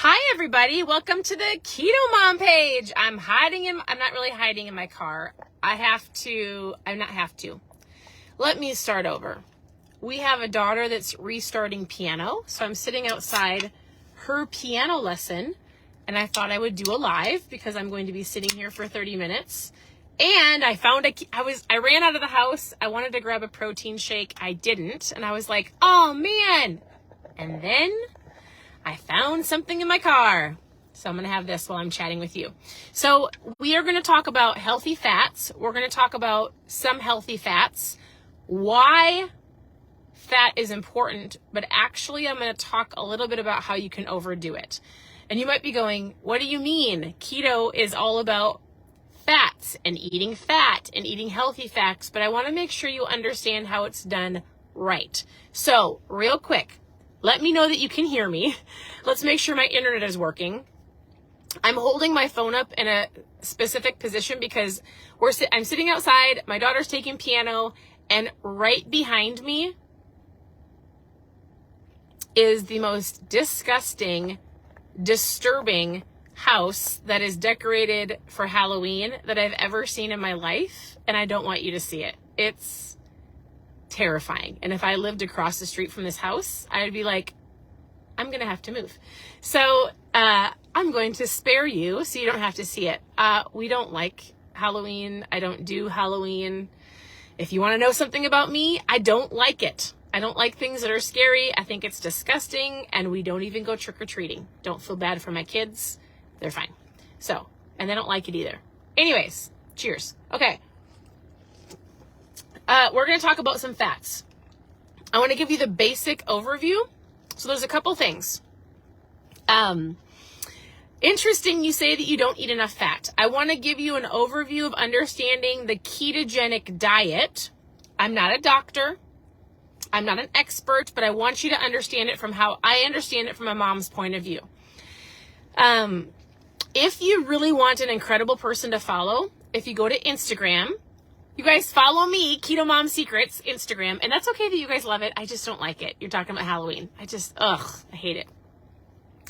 Hi everybody, welcome to the Keto Mom page. I'm not really hiding in my car. Let me start over. We have a daughter that's restarting piano, so I'm sitting outside her piano lesson, and I thought I would do a live because I'm going to be sitting here for 30 minutes. And I ran out of the house. I wanted to grab a protein shake. I didn't, and I was like, oh man. And then I found something in my car. So I'm going to have this while I'm chatting with you. So we are going to talk about healthy fats. We're going to talk about some healthy fats, why fat is important, but actually I'm going to talk a little bit about how you can overdo it. And you might be going, what do you mean? Keto is all about fats and eating healthy fats, but I want to make sure you understand how it's done right. So real quick, let me know that you can hear me. Let's make sure my internet is working. I'm holding my phone up in a specific position because I'm sitting outside, my daughter's taking piano, and right behind me is the most disgusting, disturbing house that is decorated for Halloween that I've ever seen in my life, and I don't want you to see it. It's terrifying. And if I lived across the street from this house, I'd be like, I'm going to have to move. So I'm going to spare you so you don't have to see it. We don't like Halloween. I don't do Halloween. If you want to know something about me, I don't like it. I don't like things that are scary. I think it's disgusting, and we don't even go trick-or-treating. Don't feel bad for my kids. They're fine. So, and they don't like it either. Anyways, cheers. Okay. We're going to talk about some fats. I want to give you the basic overview. So there's a couple things. Interesting you say that you don't eat enough fat. I want to give you an overview of understanding the ketogenic diet. I'm not a doctor. I'm not an expert, but I want you to understand it from how I understand it from a mom's point of view. If you really want an incredible person to follow, if you go to Instagram, you guys follow me, Keto Mom Secrets, Instagram, and that's okay that you guys love it. I just don't like it. You're talking about Halloween. I hate it.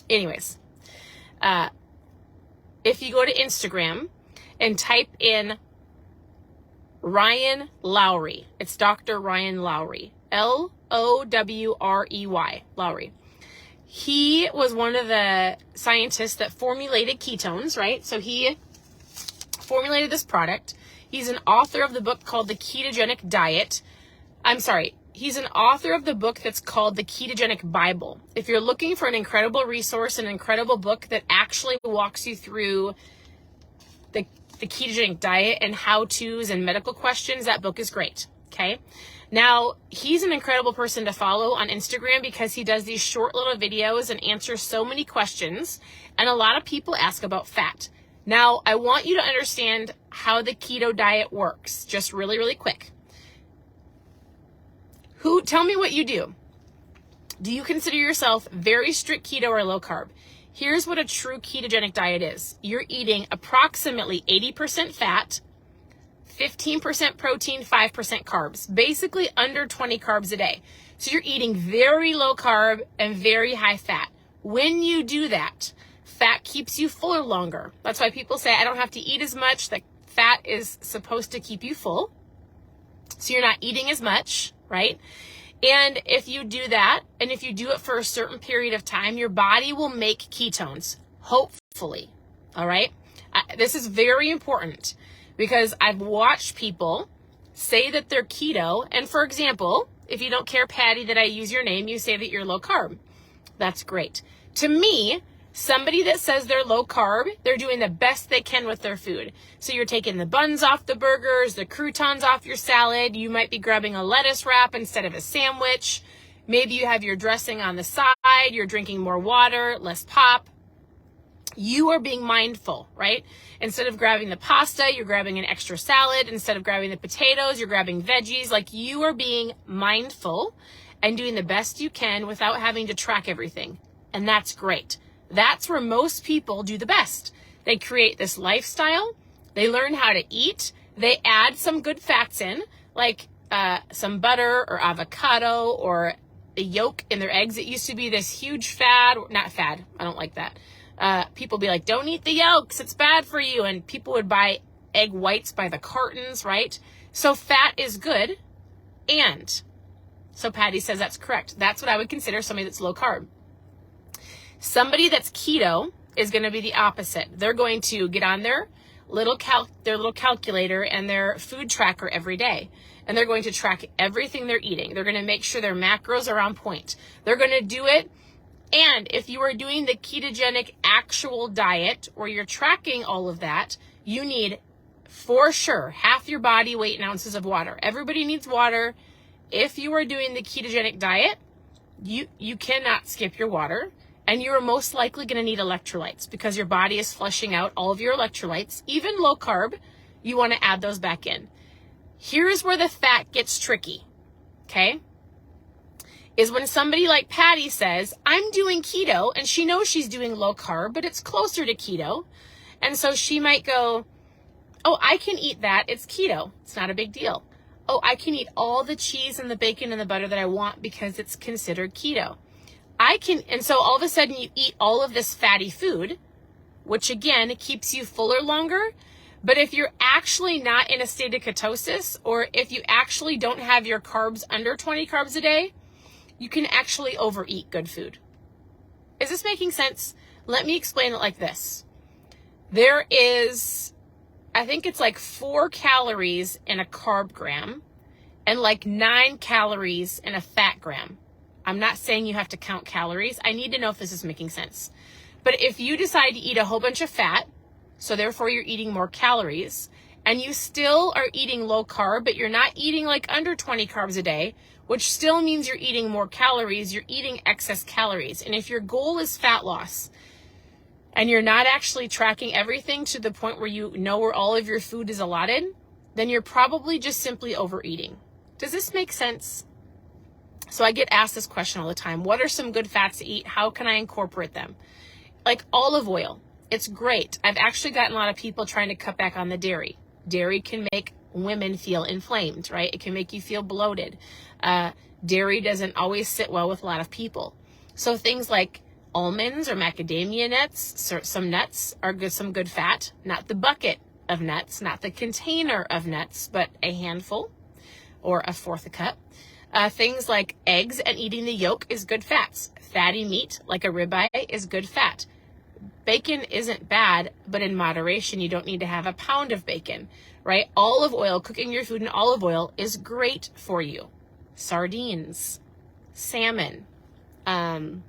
Anyways, if you go to Instagram and type in Ryan Lowry, it's Dr. Ryan Lowry, Lowrey, Lowry. He was one of the scientists that formulated ketones, right? So he formulated this product. He's an author of the book called The Ketogenic Diet. He's an author of the book that's called The Ketogenic Bible. If you're looking for an incredible resource, an incredible book that actually walks you through the ketogenic diet and how-tos and medical questions, that book is great, okay? Now, he's an incredible person to follow on Instagram because he does these short little videos and answers so many questions, and a lot of people ask about fat. Now, I want you to understand how the keto diet works, just really, really quick. Tell me what you do. Do you consider yourself very strict keto or low carb? Here's what a true ketogenic diet is. You're eating approximately 80% fat, 15% protein, 5% carbs, basically under 20 carbs a day. So you're eating very low carb and very high fat. When you do that, fat keeps you fuller longer. That's why people say, I don't have to eat as much. That fat is supposed to keep you full. So you're not eating as much, right? And if you do that, and if you do it for a certain period of time, your body will make ketones, hopefully. All right? This is very important because I've watched people say that they're keto. And for example, if you don't care, Patty, that I use your name, you say that you're low carb. That's great. To me, somebody that says they're low carb, they're doing the best they can with their food. So you're taking the buns off the burgers, the croutons off your salad. You might be grabbing a lettuce wrap instead of a sandwich. Maybe you have your dressing on the side. You're drinking more water, less pop. You are being mindful, right? Instead of grabbing the pasta, you're grabbing an extra salad. Instead of grabbing the potatoes, you're grabbing veggies. Like, you are being mindful and doing the best you can without having to track everything. And that's great. That's where most people do the best. They create this lifestyle. They learn how to eat. They add some good fats in, like some butter or avocado or the yolk in their eggs. It used to be this huge fad, not fad, I don't like that. People be like, don't eat the yolks, it's bad for you. And people would buy egg whites by the cartons, right? So fat is good. And so Patty says that's correct. That's what I would consider somebody that's low carb. Somebody that's keto is going to be the opposite. They're going to get on their little calculator and their food tracker every day. And they're going to track everything they're eating. They're going to make sure their macros are on point. They're going to do it. And if you are doing the ketogenic actual diet where you're tracking all of that, you need for sure half your body weight in ounces of water. Everybody needs water. If you are doing the ketogenic diet, you cannot skip your water. And you are most likely going to need electrolytes because your body is flushing out all of your electrolytes. Even low carb, you want to add those back in. Here's where the fat gets tricky, okay? Is when somebody like Patty says, I'm doing keto, and she knows she's doing low carb, but it's closer to keto. And so she might go, oh, I can eat that. It's keto. It's not a big deal. Oh, I can eat all the cheese and the bacon and the butter that I want because it's considered keto. And so all of a sudden you eat all of this fatty food, which again, keeps you fuller longer. But if you're actually not in a state of ketosis, or if you actually don't have your carbs under 20 carbs a day, you can actually overeat good food. Is this making sense? Let me explain it like this. There is, I think it's like 4 calories in a carb gram and like 9 calories in a fat gram. I'm not saying you have to count calories. I need to know if this is making sense. But if you decide to eat a whole bunch of fat, so therefore you're eating more calories, and you still are eating low carb, but you're not eating like under 20 carbs a day, which still means you're eating more calories, you're eating excess calories. And if your goal is fat loss, and you're not actually tracking everything to the point where you know where all of your food is allotted, then you're probably just simply overeating. Does this make sense? So I get asked this question all the time. What are some good fats to eat? How can I incorporate them? Like olive oil. It's great. I've actually gotten a lot of people trying to cut back on the dairy. Dairy can make women feel inflamed, right? It can make you feel bloated. Dairy doesn't always sit well with a lot of people. So things like almonds or macadamia nuts, some nuts are good, some good fat. Not the bucket of nuts, not the container of nuts, but a handful or a fourth a cup. Things like eggs and eating the yolk is good fats. Fatty meat, like a ribeye, is good fat. Bacon isn't bad, but in moderation. You don't need to have a pound of bacon, right? Olive oil, cooking your food in olive oil is great for you. Sardines, salmon. I'm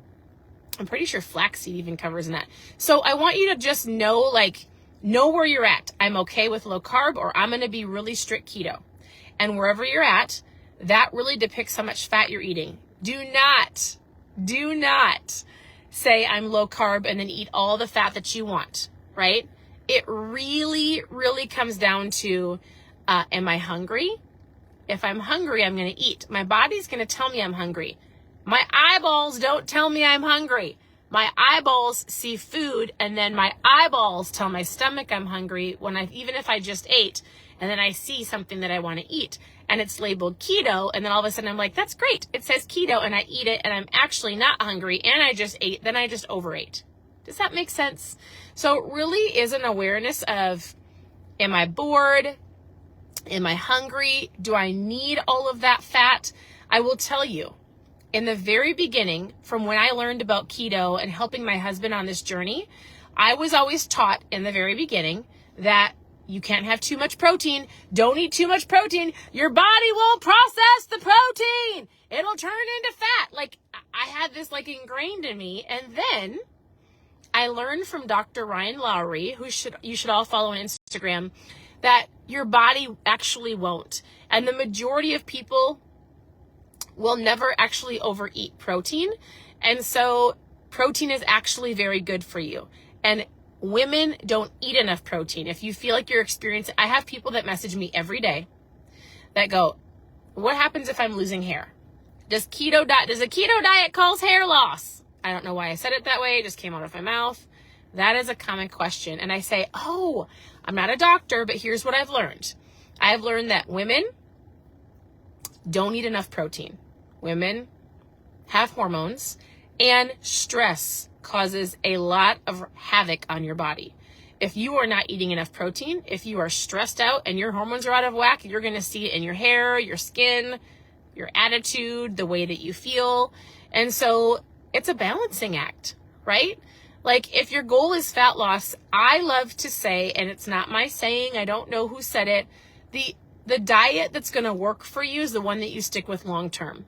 pretty sure flaxseed even covers in that. So I want you to just know where you're at. I'm okay with low carb, or I'm going to be really strict keto. And wherever you're at, that really depicts how much fat you're eating. Do not say I'm low carb and then eat all the fat that you want, right? It really, really comes down to, am I hungry? If I'm hungry, I'm going to eat. My body's going to tell me I'm hungry. My eyeballs don't tell me I'm hungry. My eyeballs see food, and then my eyeballs tell my stomach I'm hungry even if I just ate, and then I see something that I want to eat. And it's labeled keto, and then all of a sudden I'm like, that's great. It says keto, and I eat it, and I'm actually not hungry, and I just ate, then I just overate. Does that make sense? So it really is an awareness of, am I bored? Am I hungry? Do I need all of that fat? I will tell you, in the very beginning, from when I learned about keto and helping my husband on this journey, I was always taught in the very beginning that you can't have too much protein. Don't eat too much protein. Your body won't process the protein. It'll turn into fat. Like, I had this ingrained in me. And then I learned from Dr. Ryan Lowry, who you should all follow on Instagram, that your body actually won't. And the majority of people will never actually overeat protein. And so protein is actually very good for you. And women don't eat enough protein. If you feel like you're experiencing, I have people that message me every day that go, what happens if I'm losing hair? Does a keto diet cause hair loss? I don't know why I said it that way. It just came out of my mouth. That is a common question. And I say, oh, I'm not a doctor, but here's what I've learned. I've learned that women don't eat enough protein. Women have hormones, and stress causes a lot of havoc on your body. If you are not eating enough protein, if you are stressed out and your hormones are out of whack, you're going to see it in your hair, your skin, your attitude, the way that you feel. And so it's a balancing act, right? Like if your goal is fat loss, I love to say, and it's not my saying, I don't know who said it, the diet that's going to work for you is the one that you stick with long term.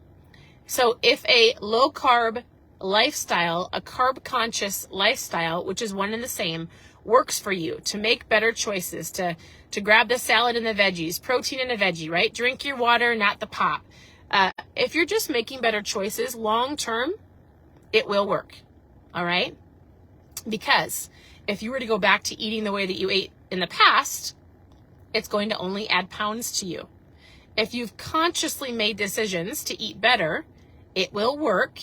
So if a low carb lifestyle, a carb conscious lifestyle, which is one and the same, works for you to make better choices, to grab the salad and the veggies, protein and a veggie, right? Drink your water, not the pop. If you're just making better choices long term, it will work. All right? Because if you were to go back to eating the way that you ate in the past, it's going to only add pounds to you. If you've consciously made decisions to eat better, it will work,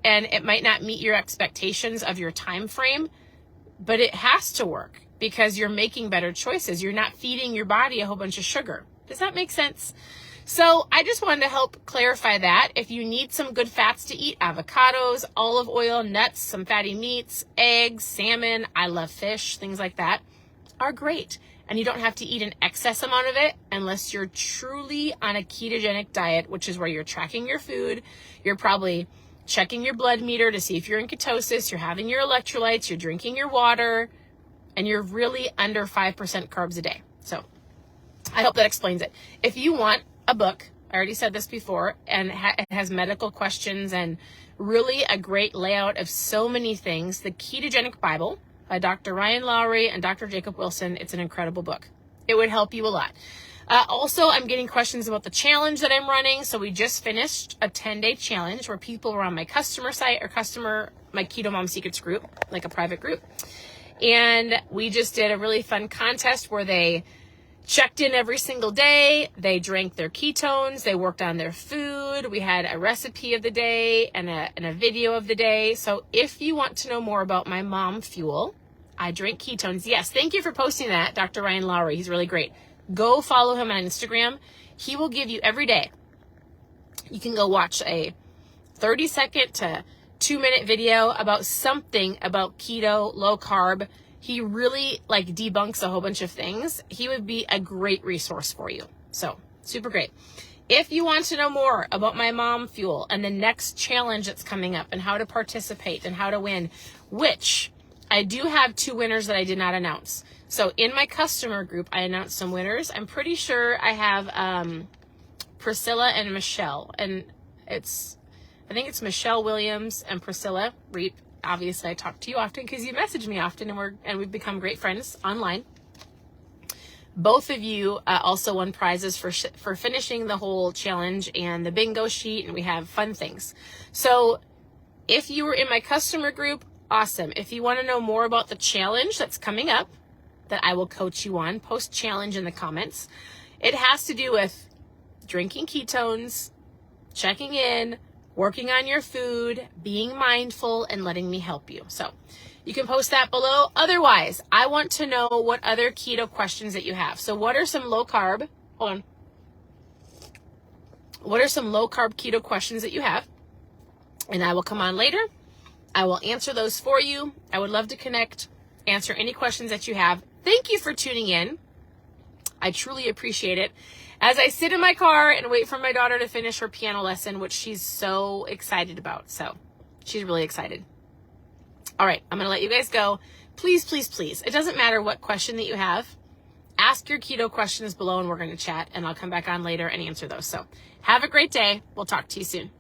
and it might not meet your expectations of your time frame, but it has to work because you're making better choices. You're not feeding your body a whole bunch of sugar. Does that make sense? So I just wanted to help clarify that. If you need some good fats to eat, avocados, olive oil, nuts, some fatty meats, eggs, salmon, I love fish, things like that are great. And you don't have to eat an excess amount of it unless you're truly on a ketogenic diet, which is where you're tracking your food. You're probably checking your blood meter to see if you're in ketosis, you're having your electrolytes, you're drinking your water, and you're really under 5% carbs a day. So I hope that explains it. If you want a book, I already said this before, and it has medical questions and really a great layout of so many things, the Ketogenic Bible by Dr. Ryan Lowry and Dr. Jacob Wilson. It's an incredible book. It would help you a lot. Also, I'm getting questions about the challenge that I'm running. So we just finished a 10-day challenge where people were on my customer site or my Keto Mom Secrets group, like a private group. And we just did a really fun contest where they checked in every single day. They drank their ketones. They worked on their food. We had a recipe of the day and a video of the day. So if you want to know more about my mom fuel, I drink ketones. Yes, thank you for posting that, Dr. Ryan Lowry. He's really great. Go follow him on Instagram. He will give you every day. You can go watch a 30-second to 2-minute video about something about keto, low carb. He really debunks a whole bunch of things. He would be a great resource for you. So super great. If you want to know more about my mom fuel and the next challenge that's coming up and how to participate and how to win, which I do have 2 winners that I did not announce. So in my customer group, I announced some winners. I'm pretty sure I have Priscilla and Michelle, and I think it's Michelle Williams and Priscilla Reap. Obviously, I talk to you often because you message me often, and we've become great friends online. Both of you also won prizes for finishing the whole challenge and the bingo sheet, and we have fun things. So if you were in my customer group, awesome. If you want to know more about the challenge that's coming up that I will coach you on, post challenge in the comments. It has to do with drinking ketones, checking in, working on your food, being mindful, and letting me help you. So you can post that below. Otherwise, I want to know what other keto questions that you have. So what are some low carb, what are some low carb keto questions that you have? And I will come on later. I will answer those for you. I would love to connect, answer any questions that you have. Thank you for tuning in. I truly appreciate it. As I sit in my car and wait for my daughter to finish her piano lesson, which she's so excited about. So she's really excited. All right, I'm going to let you guys go. Please, please, please. It doesn't matter what question that you have. Ask your keto questions below and we're going to chat, and I'll come back on later and answer those. So have a great day. We'll talk to you soon.